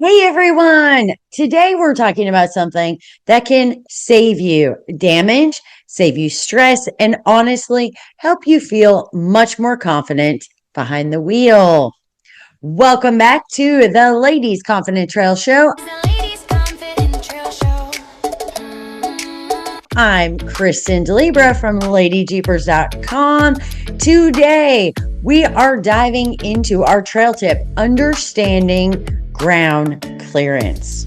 Hey everyone! Today we're talking about something that can save you damage, save you stress, and honestly help you feel much more confident behind the wheel. Welcome back to the Ladies Confident Trail Show. I'm Kristen DeLibra from LadyJeepers.com. Today we are diving into our trail tip, understanding ground clearance.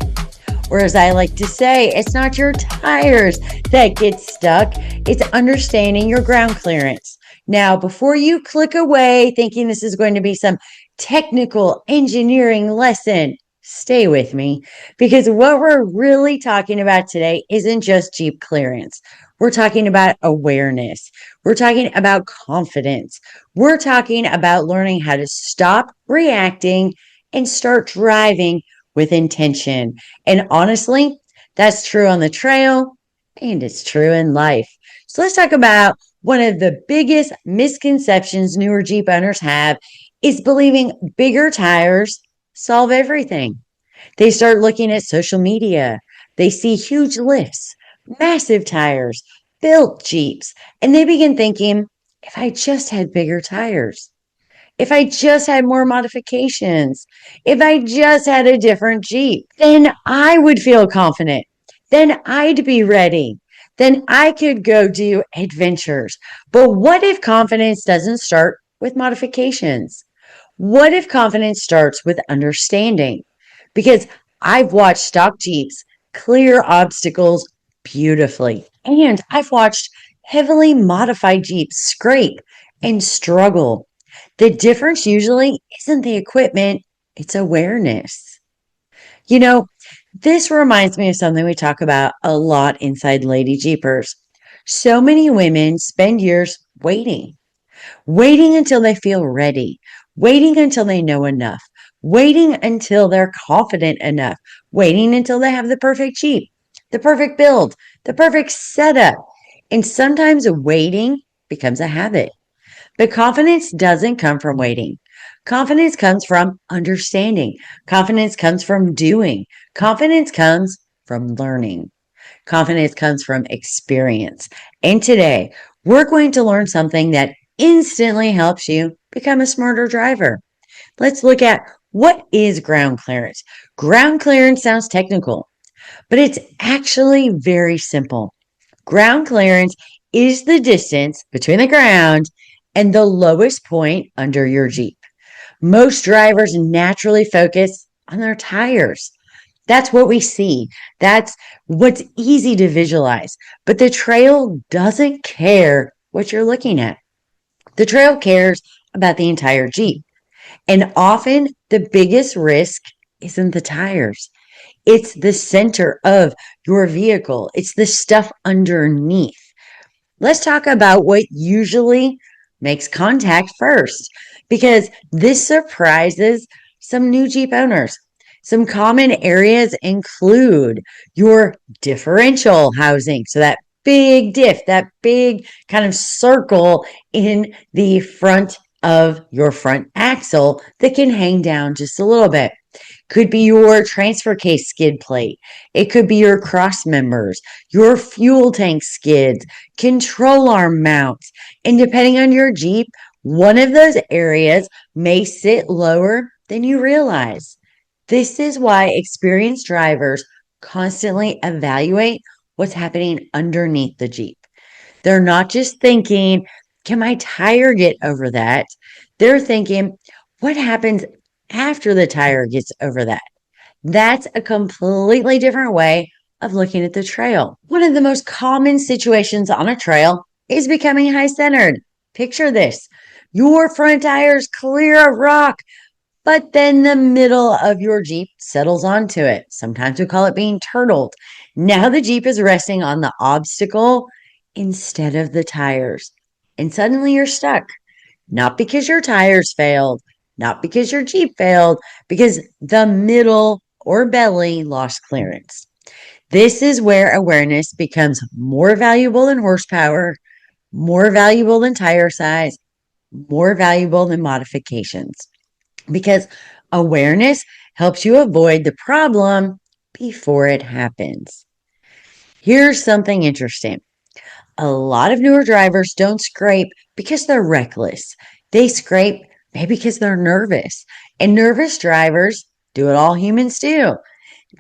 Or as I like to say, it's not your tires that get stuck, it's understanding your ground clearance. Now, before you click away thinking this is going to be some technical engineering lesson, stay with me because what we're really talking about today isn't just Jeep clearance. We're talking about awareness. We're talking about confidence. We're talking about learning how to stop reacting and start driving with intention. And honestly, that's true on the trail and it's true in life. So let's talk about one of the biggest misconceptions newer Jeep owners have is believing bigger tires solve everything. They start looking at social media. They see huge lifts, massive tires, built Jeeps, and they begin thinking, if I just had bigger tires, if I just had more modifications, if I just had a different Jeep, then I would feel confident. Then I'd be ready. Then I could go do adventures. But what if confidence doesn't start with modifications? What if confidence starts with understanding? Because I've watched stock Jeeps clear obstacles beautifully. And I've watched heavily modified Jeeps scrape and struggle. The difference usually isn't the equipment, it's awareness. You know, this reminds me of something we talk about a lot inside Lady Jeepers. So many women spend years waiting until they feel ready, waiting until they know enough, waiting until they're confident enough, waiting until they have the perfect Jeep, the perfect build, the perfect setup. And sometimes waiting becomes a habit. But confidence doesn't come from waiting. Confidence comes from understanding. Confidence comes from doing. Confidence comes from learning. Confidence comes from experience. And today, we're going to learn something that instantly helps you become a smarter driver. Let's look at what is ground clearance. Ground clearance sounds technical, but it's actually very simple. Ground clearance is the distance between the ground and the lowest point under your Jeep. Most drivers naturally focus on their tires. That's what we see. That's what's easy to visualize. But the trail doesn't care what you're looking at. The trail cares about the entire Jeep. And often the biggest risk isn't the tires. It's the center of your vehicle. It's the stuff underneath. Let's talk about what usually makes contact first, because this surprises some new Jeep owners. Some common areas include your differential housing. So that big diff, that big kind of circle in the front of your front axle that can hang down just a little bit. Could be your transfer case skid plate. It could be your cross members, your fuel tank skids, control arm mounts. And depending on your Jeep, one of those areas may sit lower than you realize. This is why experienced drivers constantly evaluate what's happening underneath the Jeep. They're not just thinking, can my tire get over that? They're thinking, what happens after the tire gets over that? That's a completely different way of looking at the trail. One of the most common situations on a trail is becoming high centered. Picture this: your front tires clear a rock, but then the middle of your Jeep settles onto it. Sometimes we call it being turtled. Now the Jeep is resting on the obstacle instead of the tires. And suddenly you're stuck. Not because your tires failed, not because your Jeep failed, because the middle or belly lost clearance. This is where awareness becomes more valuable than horsepower, more valuable than tire size, more valuable than modifications. Because awareness helps you avoid the problem before it happens. Here's something interesting. A lot of newer drivers don't scrape because they're reckless. They scrape maybe because they're nervous. And nervous drivers do what all humans do.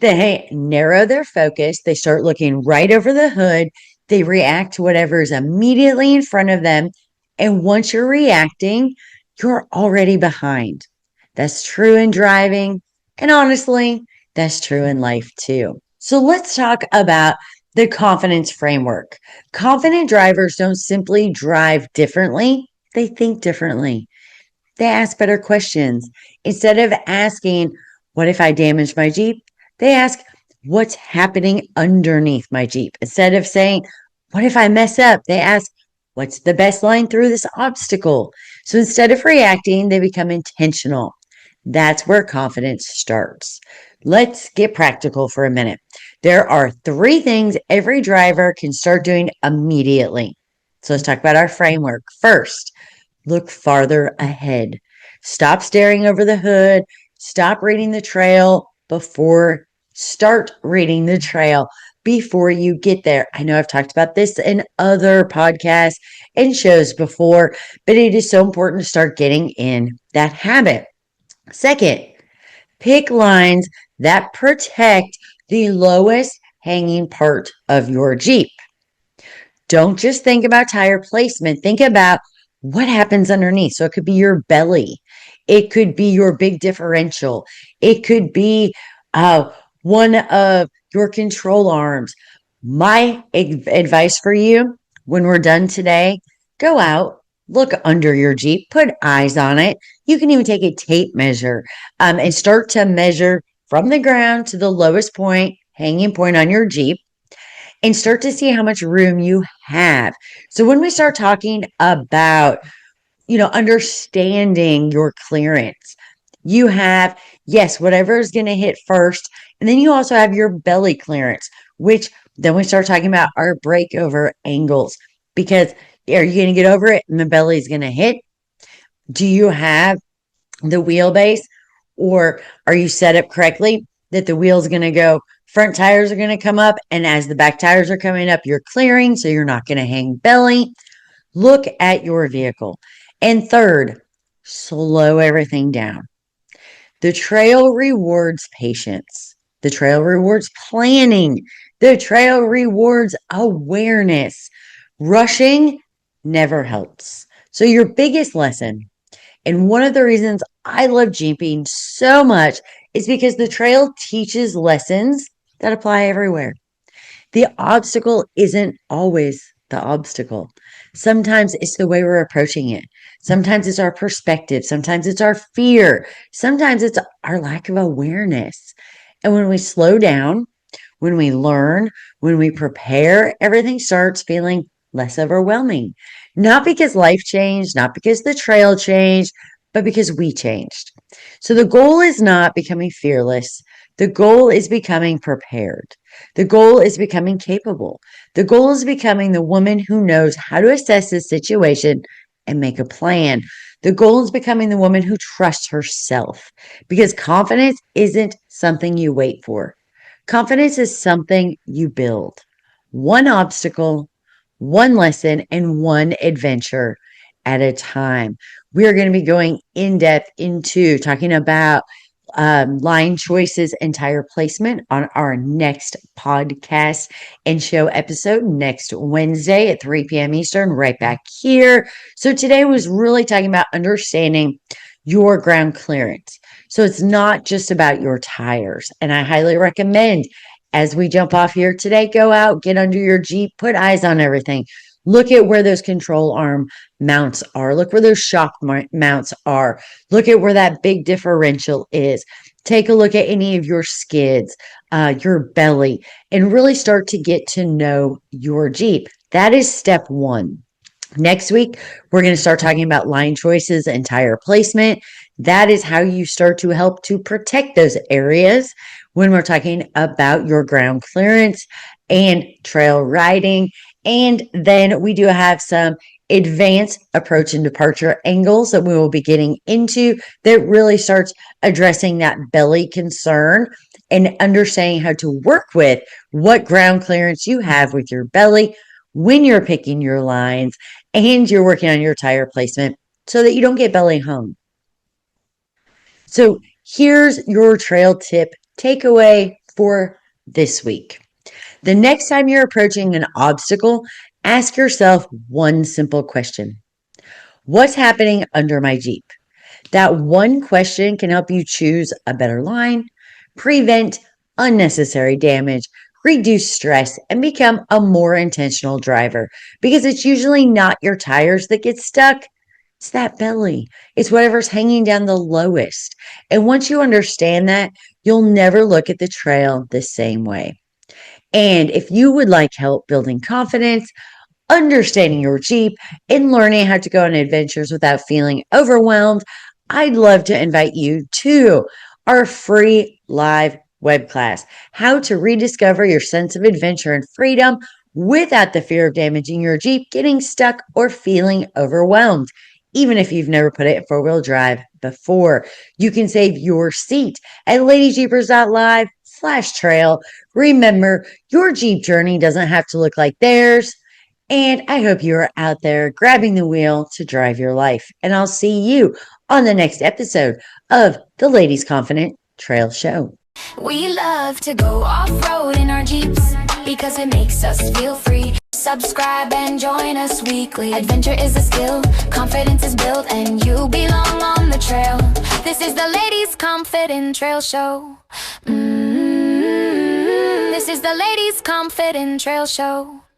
They narrow their focus. They start looking right over the hood. They react to whatever is immediately in front of them. And once you're reacting, you're already behind. That's true in driving. And honestly, that's true in life too. So let's talk about the confidence framework. Confident drivers don't simply drive differently, they think differently. They ask better questions. Instead of asking, what if I damage my Jeep? They ask, what's happening underneath my Jeep? Instead of saying, what if I mess up? They ask, what's the best line through this obstacle? So instead of reacting, they become intentional. That's where confidence starts. Let's get practical for a minute. There are 3 things every driver can start doing immediately. So let's talk about our framework. First, look farther ahead. Stop staring over the hood. Stop reading the trail start reading the trail before you get there. I know I've talked about this in other podcasts and shows before, but it is so important to start getting in that habit. Second, pick lines that protect the lowest hanging part of your Jeep. Don't just think about tire placement. Think about what happens underneath. So it could be your belly. It could be your big differential. It could be one of your control arms. My advice for you when we're done today, go out, look under your Jeep, put eyes on it. You can even take a tape measure and start to measure from the ground to the lowest point, hanging point on your Jeep, and start to see how much room you have. So when we start talking about, understanding your clearance, you have, yes, whatever is going to hit first. And then you also have your belly clearance, which then we start talking about our breakover angles, because are you going to get over it and the belly is going to hit? Do you have the wheelbase, or are you set up correctly that the wheel's going to go, front tires are going to come up, and as the back tires are coming up, you're clearing, so you're not going to hang belly. Look at your vehicle. And third, slow everything down. The trail rewards patience. The trail rewards planning. The trail rewards awareness. Rushing never helps. So your biggest lesson, and one of the reasons I love Jeeping so much, is because the trail teaches lessons that apply everywhere. The obstacle isn't always the obstacle. Sometimes it's the way we're approaching it. Sometimes it's our perspective. Sometimes it's our fear. Sometimes it's our lack of awareness. And when we slow down, when we learn, when we prepare, everything starts feeling less overwhelming. Not because life changed, not because the trail changed, but because we changed. So the goal is not becoming fearless. The goal is becoming prepared. The goal is becoming capable. The goal is becoming the woman who knows how to assess the situation and make a plan. The goal is becoming the woman who trusts herself, because confidence isn't something you wait for. Confidence is something you build. One obstacle, one lesson, and one adventure at a time. We are going to be going in depth into talking about line choices and tire placement on our next podcast and show episode next Wednesday at 3 p.m. Eastern, right back here. So today was really talking about understanding your ground clearance. So it's not just about your tires. And I highly recommend, as we jump off here today, go out, get under your Jeep, put eyes on everything. Look at where those control arm mounts are. Look where those shock mounts are. Look at where that big differential is. Take a look at any of your skids, your belly, and really start to get to know your Jeep. That is step 1. Next week, we're going to start talking about line choices and tire placement. That is how you start to help to protect those areas when we're talking about your ground clearance and trail riding. And then we do have some advanced approach and departure angles that we will be getting into that really starts addressing that belly concern and understanding how to work with what ground clearance you have with your belly when you're picking your lines and you're working on your tire placement so that you don't get belly hung. So here's your trail tip takeaway for this week. The next time you're approaching an obstacle, ask yourself one simple question. What's happening under my Jeep? That one question can help you choose a better line, prevent unnecessary damage, reduce stress, and become a more intentional driver because it's usually not your tires that get stuck. It's that belly. It's whatever's hanging down the lowest. And once you understand that, you'll never look at the trail the same way. And if you would like help building confidence, understanding your Jeep, and learning how to go on adventures without feeling overwhelmed, I'd love to invite you to our free live web class, How to Rediscover Your Sense of Adventure and Freedom Without the Fear of Damaging Your Jeep, Getting Stuck, or Feeling Overwhelmed. Even if you've never put it in four-wheel drive before, you can save your seat at ladyjeepers.live/trail. Remember, your Jeep journey doesn't have to look like theirs. And I hope you are out there grabbing the wheel to drive your life. And I'll see you on the next episode of the Ladies Confident Trail Show. We love to go off-road in our Jeeps because it makes us feel free. Subscribe and join us weekly. Adventure is a skill, confidence is built, and you belong on the trail. This is the Ladies Confident Trail Show. This is the Ladies Confident Trail Show.